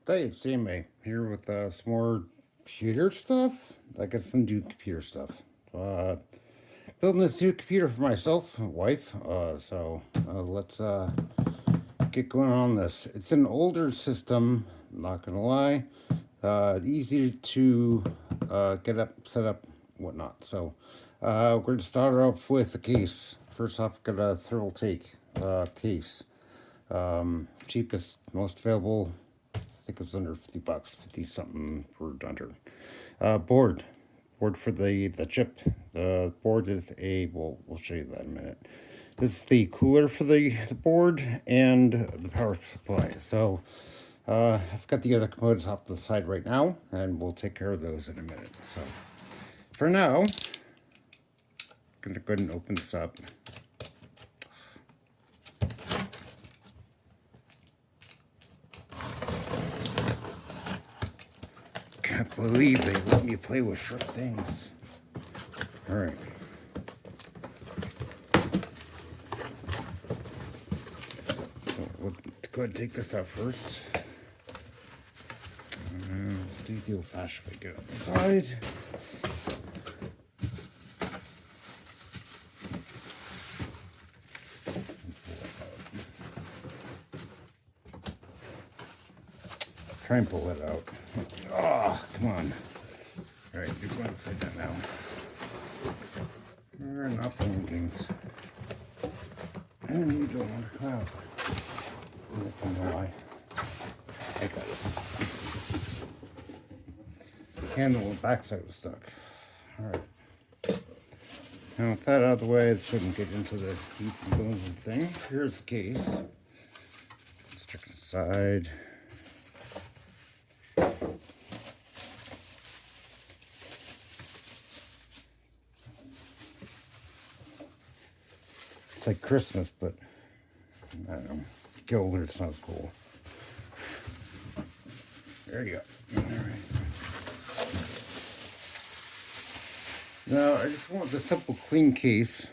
Hey, it's CMA here with some more computer stuff. I got some new computer stuff. Uh, Building this new computer for myself and wife. Let's get going on this. It's an older system, not gonna lie. Easy to get up, set up, whatnot. We're gonna start off with the case. First off, got a Thrill Take case. Cheapest, most available. I think it was under 50 bucks, 50 something for under. Board for the chip. The board is we'll show you that in a minute. This is the cooler for the board and the power supply. I've got the other components off to the side right now, and we'll take care of those in a minute. So for now, I'm gonna go ahead and open this up. Can't believe they let me play with sharp things. All right. So we'll go ahead and take this out first. Do the old-fashioned way. Get it on the side. Try and pull it out. Oh, come on. All right, you're going upside down now. We're not playing games. And you don't want to cloud. I don't know why. I got it. Handle the backside was stuck. All right. Now with that out of the way, it shouldn't get into the meats and bones and thing. Here's the case. Let's check it aside. It's like Christmas, but I don't know. Get older, it sounds cool. There you go. All right. Now, I just want the simple clean case,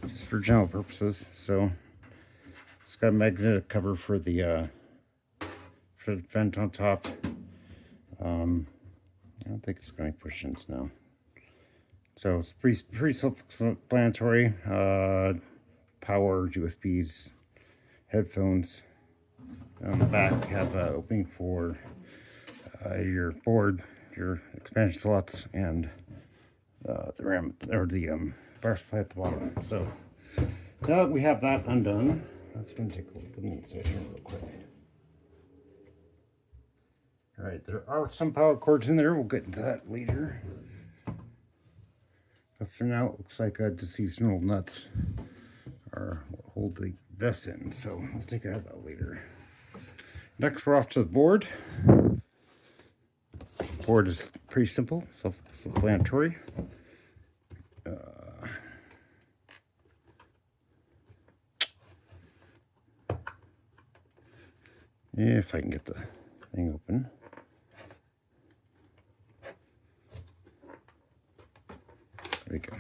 just for general purposes. So, it's got a magnetic cover for the vent on top. I don't think it's going to push ins now. So it's pretty self-explanatory. Power, USBs, headphones. On the back, you have an opening for your board, your expansion slots, and the RAM or the power supply at the bottom. So now that we have that undone, let's go and take a look at the inside here real quick. All right, there are some power cords in there. We'll get into that later. But for now, it looks like the seasonal nuts are what hold the vest in. So we'll take care of that later. Next, we're off to the board. Board is pretty simple, self-explanatory. If I can get the thing open. There we go.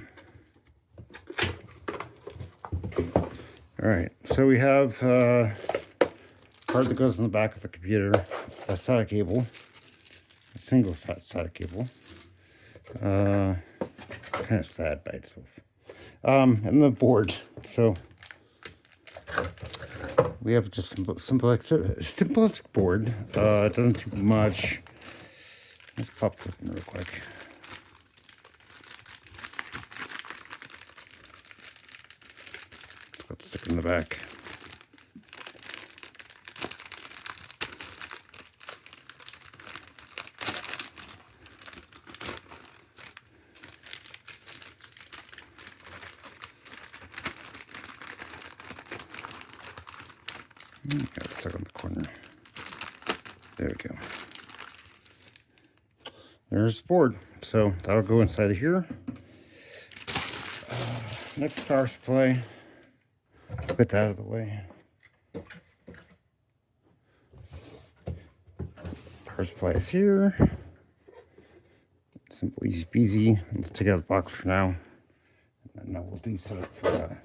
All right, so we have part that goes in the back of the computer, a SATA cable, a single SATA cable. Kind of sad by itself. And the board. So we have just simple electric board. It doesn't do much. Let's pop this in real quick. Let's stick in the back. Got it stuck on the corner. There we go. There's the board. So that'll go inside of here. Next, power supply. Put that out of the way. Power supply is here. Simple, easy peasy. Let's take it out of the box for now. And now we'll do set up for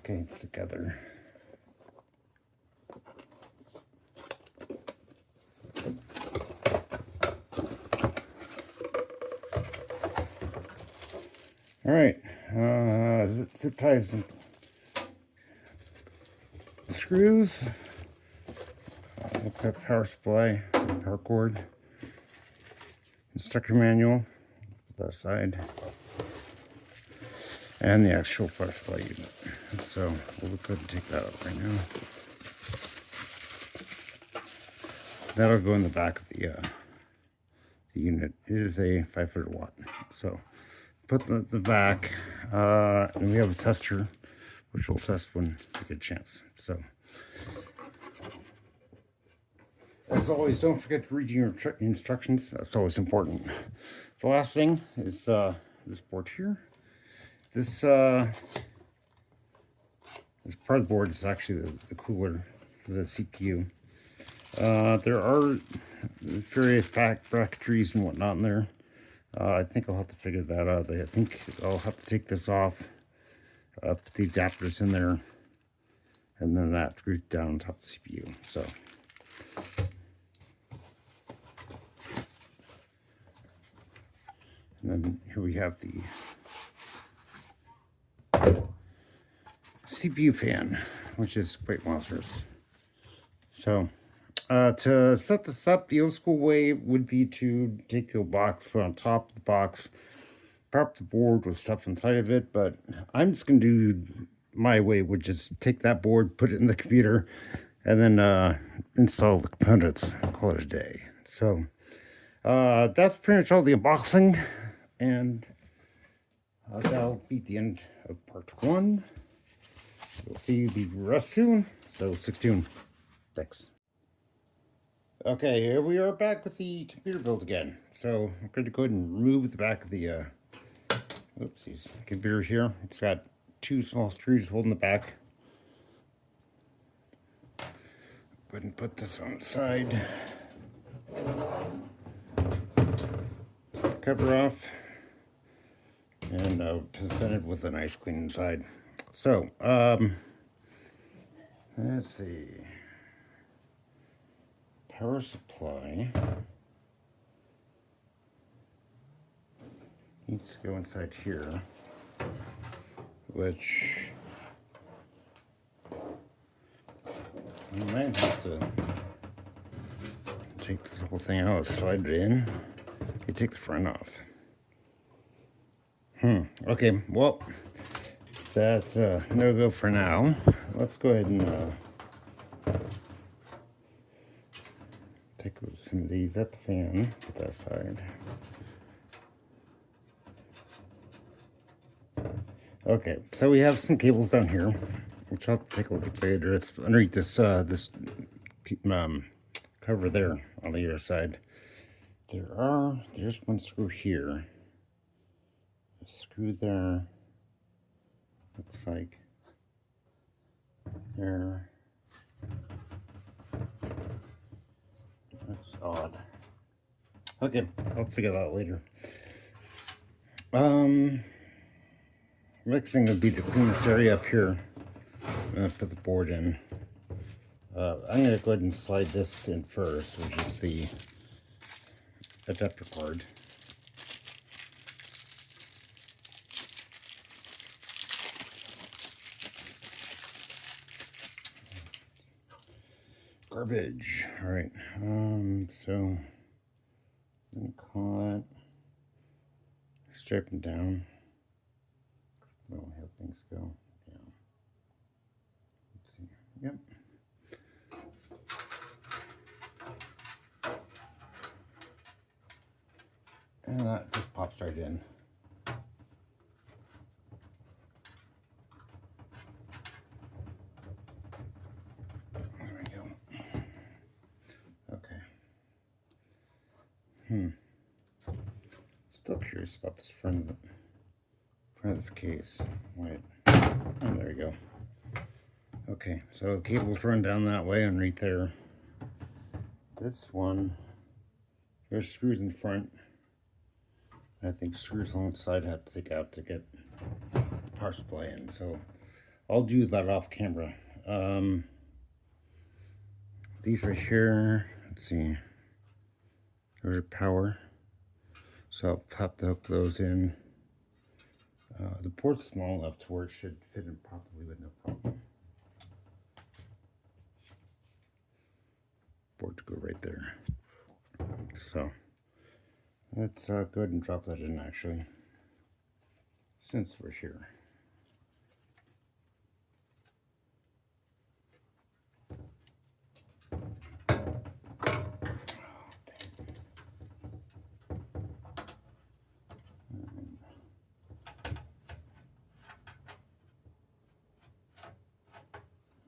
getting together. All right, zip ties and screws. Looks like power supply, power cord, instructor manual, that side, and the actual power supply unit. So we'll go ahead and take that out right now. That'll go in the back of the unit. It is a 500 watt. So put the back, and we have a tester, which we'll test when we get a chance. So as always, don't forget to read your instructions. That's always important. The last thing is this board here. This part of the board is actually the cooler for the CPU. There are various bracketries and whatnot in there. I think I'll have to figure that out. I think I'll have to take this off, put the adapters in there, and then that screws down on top of the CPU. So and then here we have the CPU fan, which is quite monstrous. So to set this up, the old school way would be to take the box, put it on top of the box, prop the board with stuff inside of it, but I'm just going to do my way, which is take that board, put it in the computer, and then install the components, call it a day. So that's pretty much all the unboxing, and that'll be the end of part 1. We'll see the rest soon, so stay tuned. Thanks. Okay, here we are back with the computer build again. So I'm going to go ahead and remove the back of the oopsies, computer here. It's got 2 small screws holding the back. Go ahead and put this on the side. Cover off. And present it with a nice clean inside. So, let's see. Power supply needs to go inside here, which we might have to take this whole thing out, slide it in. You take the front off. Okay, well, that's no go for now. Let's go ahead and take some of these at the fan, put that aside. Okay, so we have some cables down here, which I'll have to take a look at later. It's underneath this cover there on the other side. There's one screw here. A screw there. Looks like there. That's odd. Okay, I'll figure that out later. Next thing would be to clean this area up here. I'm gonna put the board in. I'm gonna go ahead and slide this in first, which is the adapter cord. Garbage. All right. So I'm gonna call it striping down. Normally how things go. Yeah. Let's see. Yep. And that just pops right in. There we go. Okay. Still curious about this front of this case. Wait. Oh, there we go. Okay, so the cables run down that way underneath there. This one, there's screws in front. I think screws along the side I have to take out to get the power supply in. So I'll do that off camera. These right here, let's see. There's power. So I'll have to hook those in. The port's small enough to where it should fit in properly with no problem. Board to go right there. So let's go ahead and drop that in actually, since we're here.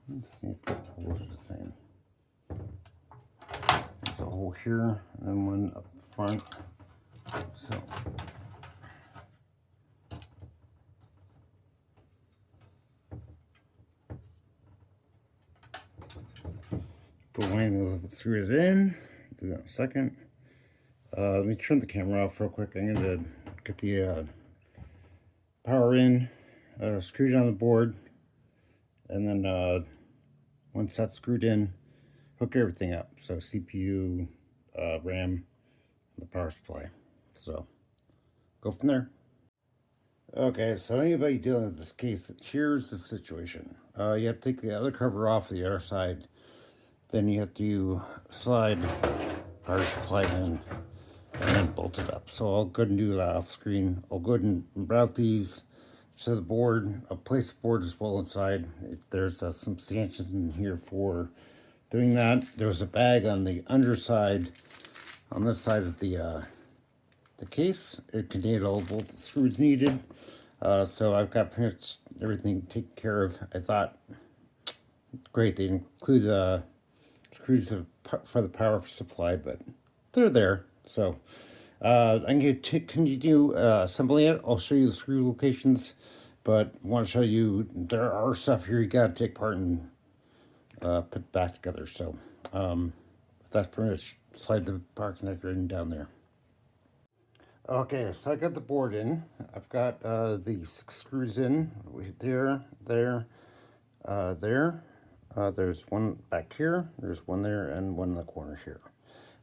Let's see if the holes are the same. There's a hole here and then one up front. So put one of those, screw it in. Do that in a second. Let me turn the camera off real quick. I'm going to get the power in, screw it on the board, and then once that's screwed in, hook everything up. So CPU, RAM, the power supply. So go from there. Okay, so anybody dealing with this case, here's the situation. You have to take the other cover off the other side. Then you have to slide power supply in and then bolt it up. So I'll go ahead and do that off screen. I'll go ahead and route these to the board. I'll place the board as well inside. There's some stanchions in here for doing that. There's a bag on the underside, on this side of the case. It contained all the screws needed. So I've got pretty much everything taken care of. I thought, great, they include screws for the power supply, but they're there. So I'm going to continue assembling it. I'll show you the screw locations, but I want to show you there are stuff here you got to take part and put back together. So that's pretty much slide the power connector in down there. Okay, so I got the board in. I've got the 6 screws in. There. There's one back here, there's one there, and one in the corner here.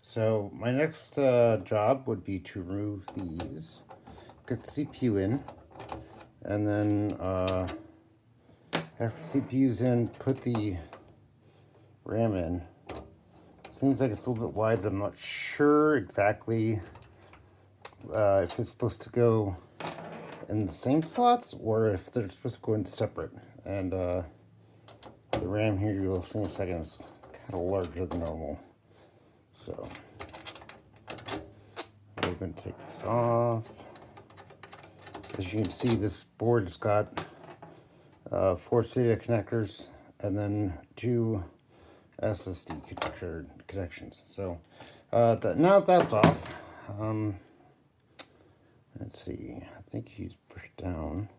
So my next job would be to remove these, get the CPU in, and then after the CPU's in, put the RAM in. Seems like it's a little bit wide, but I'm not sure exactly if it's supposed to go in the same slots or if they're supposed to go in separate. And the RAM here, you'll see in a second, is kind of larger than normal. So we're going to take this off. As you can see, this board's got 4 SATA connectors and then 2 SSD connections. So now that's off. Let's see, I think he's pushed down,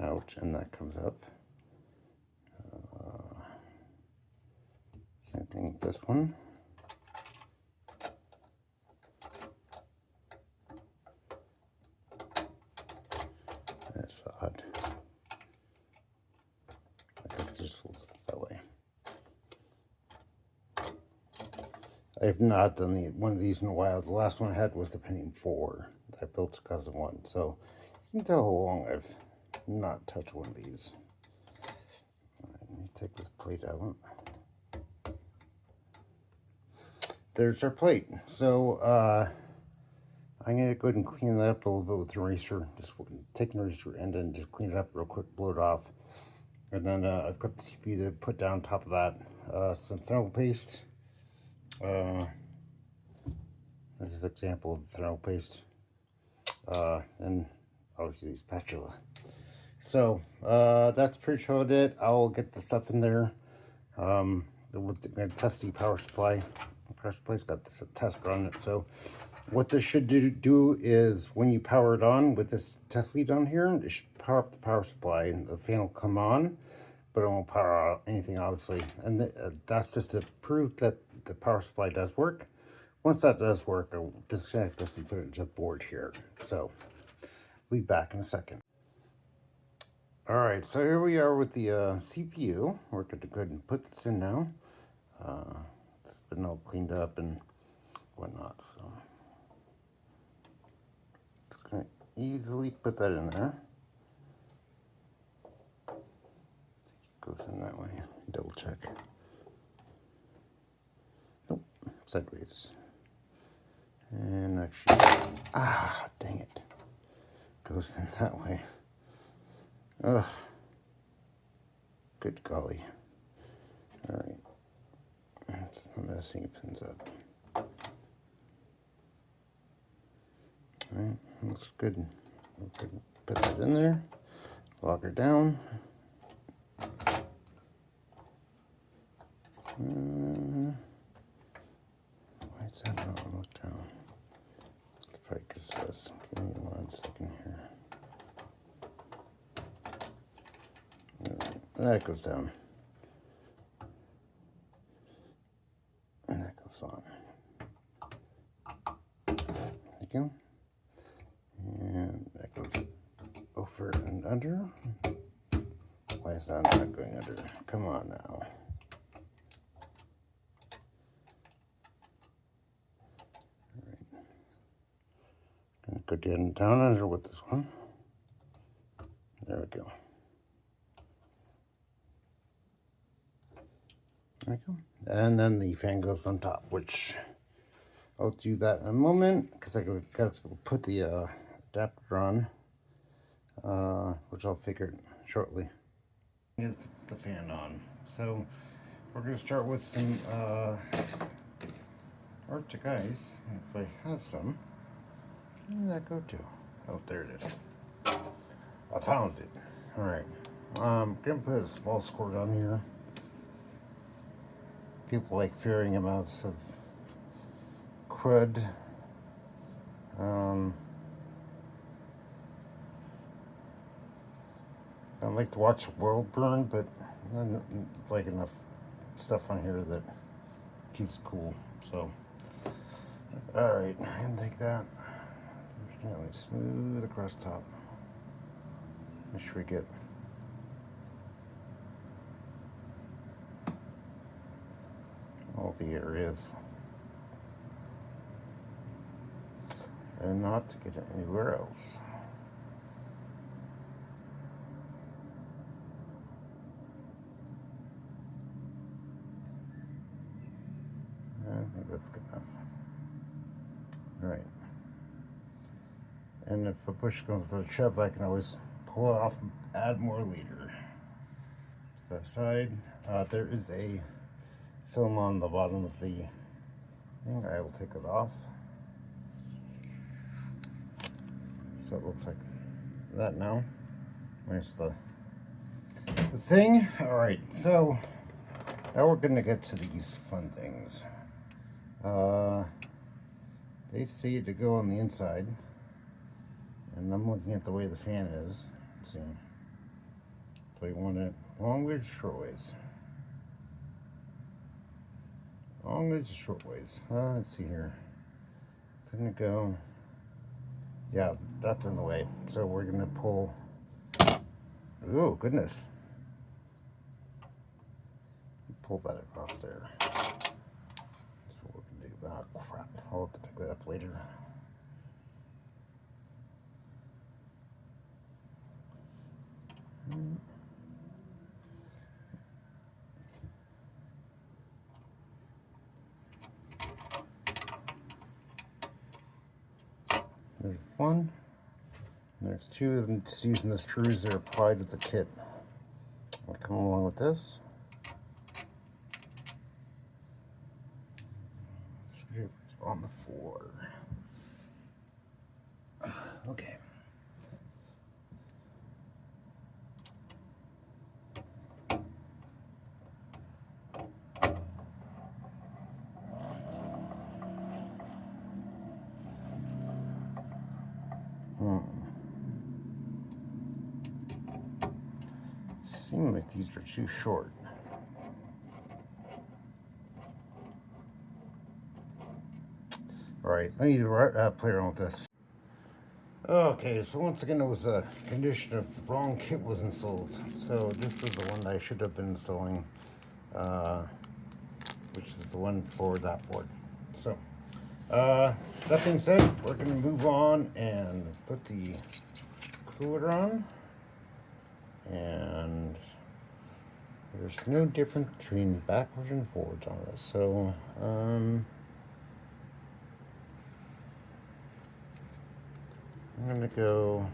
out, and that comes up. Same thing with this one. That's odd. I guess just fold it that way. I have not done one of these in a while. The last one I had was the Pentium 4 that I built because of one. So you can tell how long I've not touched one of these. All right, let me take this plate out. There's our plate. So I'm going to go ahead and clean that up a little bit with the eraser. Just take an eraser and then just clean it up real quick, blow it off. And then I've got the CPU to put down on top of that. Some thermal paste. This is an example of the thermal paste. And obviously spatula. So that's pretty much it. I'll get the stuff in there. We're going to test the power supply. The power supply's got this tester on it. So what this should do is when you power it on with this test lead on here, it should power up the power supply and the fan will come on, but it won't power out anything obviously. And that's just to prove that the power supply does work. Once that does work, I'll disconnect this and put it to the board here. So we'll be back in a second. All right, so here we are with the CPU. We're good to go ahead and put this in now. It's been all cleaned up and whatnot, so just gonna easily put that in there. goes in that way. Double check. Nope, sideways. And actually, dang it. Goes in that way. Ugh. Good golly. Alright. I'm messing your pins up. Alright, looks good. Put that in there. Lock her down. Why is that not locked down? It's probably because this. Give me 1 second here. That goes down. And that goes on. There you go. And that goes over and under. Why is that not going under? Come on now. Go down under with this one. There we go. There we go. And then the fan goes on top, which I'll do that in a moment because I got to put the adapter on, which I'll figure shortly. Is the fan on? So we're going to start with some Arctic ice, if I have some. Where did that go to? Oh, there it is. I found it. Alright. I'm going to put a small squirt on here. People like varying amounts of crud. I like to watch the world burn, but I don't like enough stuff on here that keeps cool. So, alright, I'm gonna take that. Gently smooth across top. Make sure we get all the areas and not to get it anywhere else. I think that's good enough. All right. And if a push comes to a shove, I can always pull it off and add more later. To that side, there is a film on the bottom of the thing. I will take it off. So it looks like that now. There's the thing. All right, so now we're gonna get to these fun things. They say to go on the inside. And I'm looking at the way the fan is. Let's see. So you want it long ways, short ways. Long ways, short ways. Let's see here. Didn't it go? Yeah, that's in the way. So we're gonna pull. Oh goodness! Pull that across there. That's what we're gonna do. Ah, crap! I'll have to pick that up later. There's one. And there's two of them. Just using the screws that are applied to the kit. I'll come along with this. Screwdriver's on the floor. Okay. Seem like these are too short. All right, let me play around with this. Okay, so once again, it was a condition of the wrong kit was installed. So this is the one I should have been installing, which is the one for that board. So that being said, we're going to move on and put the cooler on. And There's no difference between backwards and forwards on this. So, I'm gonna go,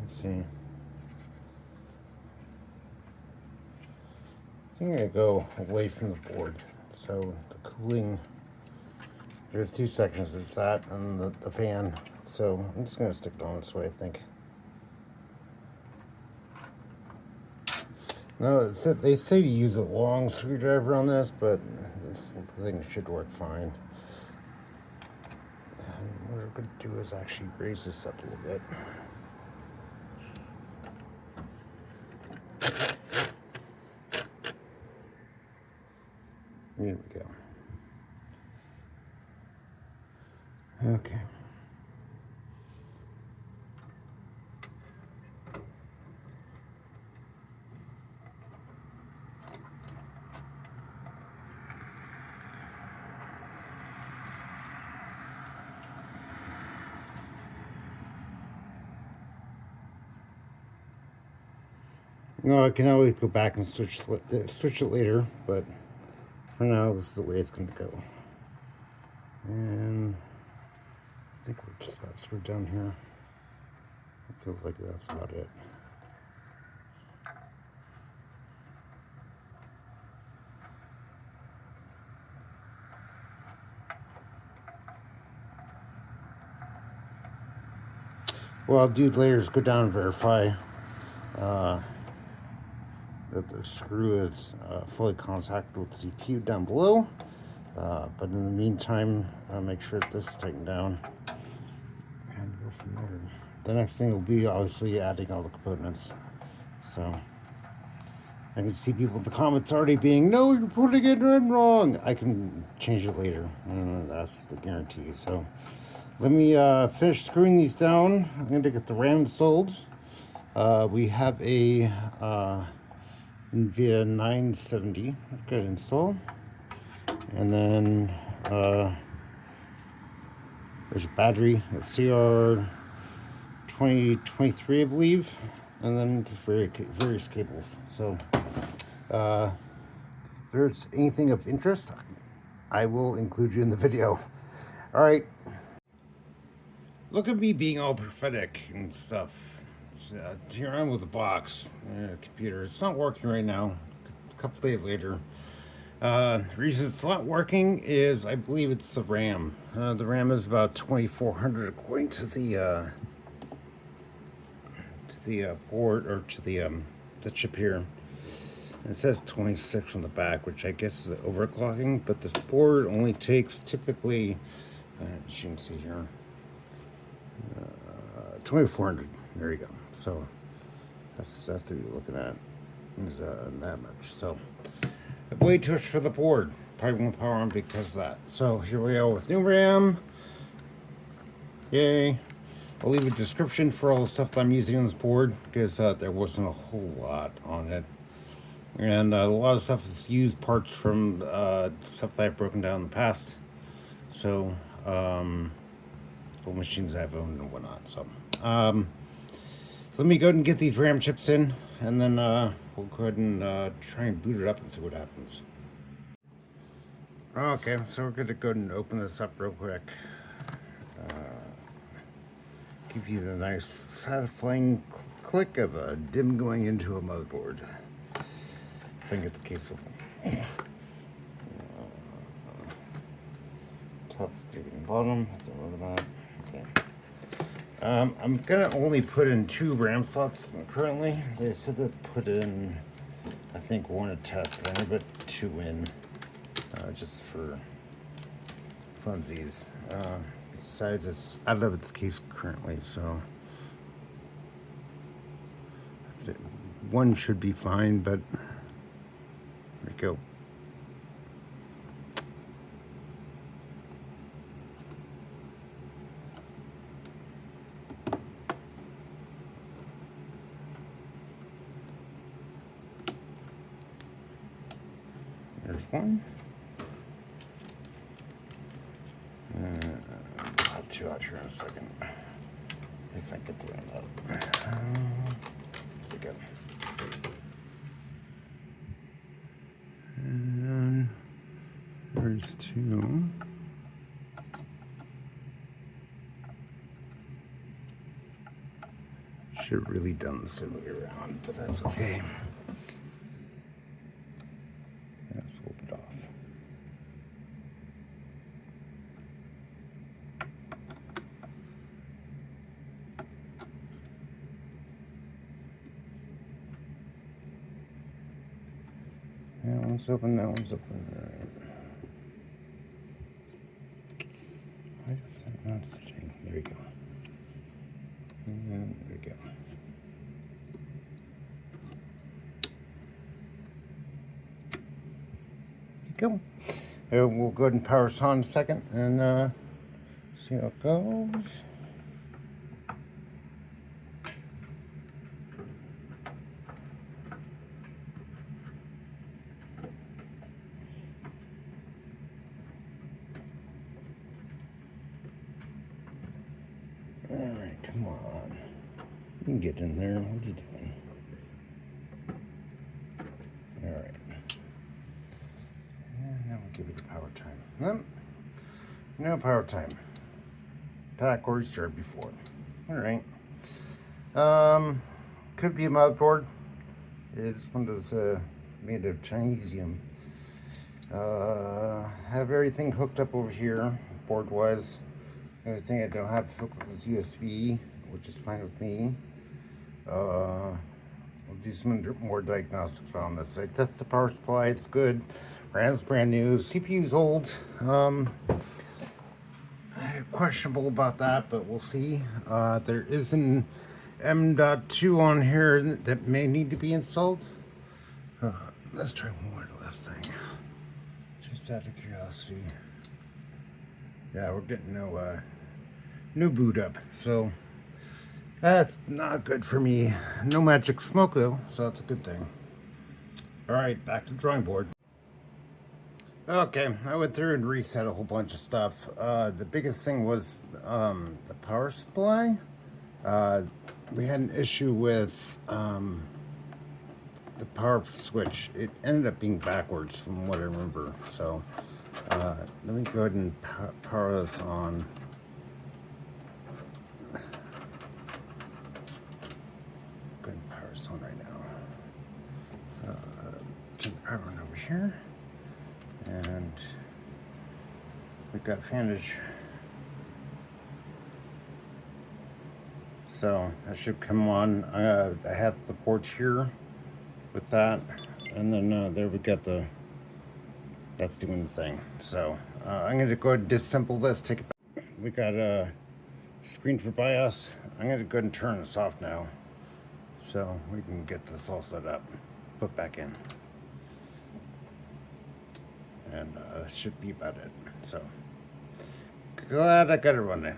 let's see. I'm gonna go away from the board. So the cooling, there's two sections, it's that and the fan. So I'm just gonna stick it on this way, I think. No, they say to use a long screwdriver on this, but this thing should work fine. And what we're gonna do is actually raise this up a little bit. Here we go. Okay. No, I can always go back and switch it later, but for now, this is the way it's going to go. And I think we're just about screwed down here. It feels like that's about it. What I'll do later is go down and verify that the screw is fully contacted with the CPU down below. But in the meantime, make sure that this is tightened down and go from there. The next thing will be obviously adding all the components. So I can see people in the comments already being, no, you're putting it in wrong. I can change it later. That's the guarantee. So let me finish screwing these down. I'm going to get the RAM installed. We have a NVIDIA 970. Good install. And then there's a battery, a CR2023, I believe, and then just various cables. So if there's anything of interest, I will include you in the video. All right. Look at me being all prophetic and stuff. Here I am with the box, computer. It's not working right now. A couple days later. The reason it's not working is I believe it's the RAM. The RAM is about 2400 according to the board, or to the chip here. It says 26 on the back, which I guess is overclocking, but this board only takes typically, as you can see here, 2400. There you go. So that's what you're looking at. Is that much. So way too much for the board. Probably won't power on because of that. So here we are with new RAM. Yay. I'll leave a description for all the stuff that I'm using on this board, because there wasn't a whole lot on it. And a lot of stuff is used parts from stuff that I've broken down in the past. So, old machines I've owned and whatnot. So, let me go ahead and get these RAM chips in, and then we'll go ahead and try and boot it up and see what happens. Okay, so we're going to go ahead and open this up real quick. Give you the nice satisfying click of a DIMM going into a motherboard. If I can get the case open. Top, and bottom. Don't worry about that. Okay. I'm gonna only put in 2 RAM slots currently. They said to put in, I think, 1 a test, but I'm gonna put 2 in, just for funsies. Besides, it's out of its case currently, so 1 should be fine, but there we go. There's 1. I'll have 2 out here in a second. If I get the RAM out. There we go. there's two. Should have really done this the other way around, but that's okay. Let's hold it off. That one's open, that one's open. All right. Why is that not sitting? There we go. And there we go. Go. We'll go ahead and power this on in a second and see how it goes. Alright, come on. You can get in there. What are you doing? Alright. And now we'll give it the power time. Nope. No power time. Pack where we started before. Alright. Could be a motherboard. It is one of those made of Chinesium. Have everything hooked up over here, board wise. The only thing I don't have hooked up is USB, which is fine with me. We'll do some more diagnostics on this. I tested the power supply, it's good. RAM's brand new, CPU's old. Questionable about that, but we'll see. There is an M.2 on here that may need to be installed. Let's try one more last thing. Just out of curiosity. Yeah, we're getting no boot up, so that's not good for me. No magic smoke though, so that's a good thing. All right, back to the drawing board. Okay, I went through and reset a whole bunch of stuff. The biggest thing was the power supply. We had an issue with the power switch. It ended up being backwards from what I remember. So let me go ahead and power this on. Go ahead and power this on right now. Turn the power on over here. And we've got fanage. So that should come on. I have the ports here with that, and then there we got that's doing the thing. So I'm going to go ahead and disassemble this, take it back. We got a screen for BIOS. I'm going to go ahead and turn this off now so we can get this all set up, put back in. And that should be about it. So glad I got it running.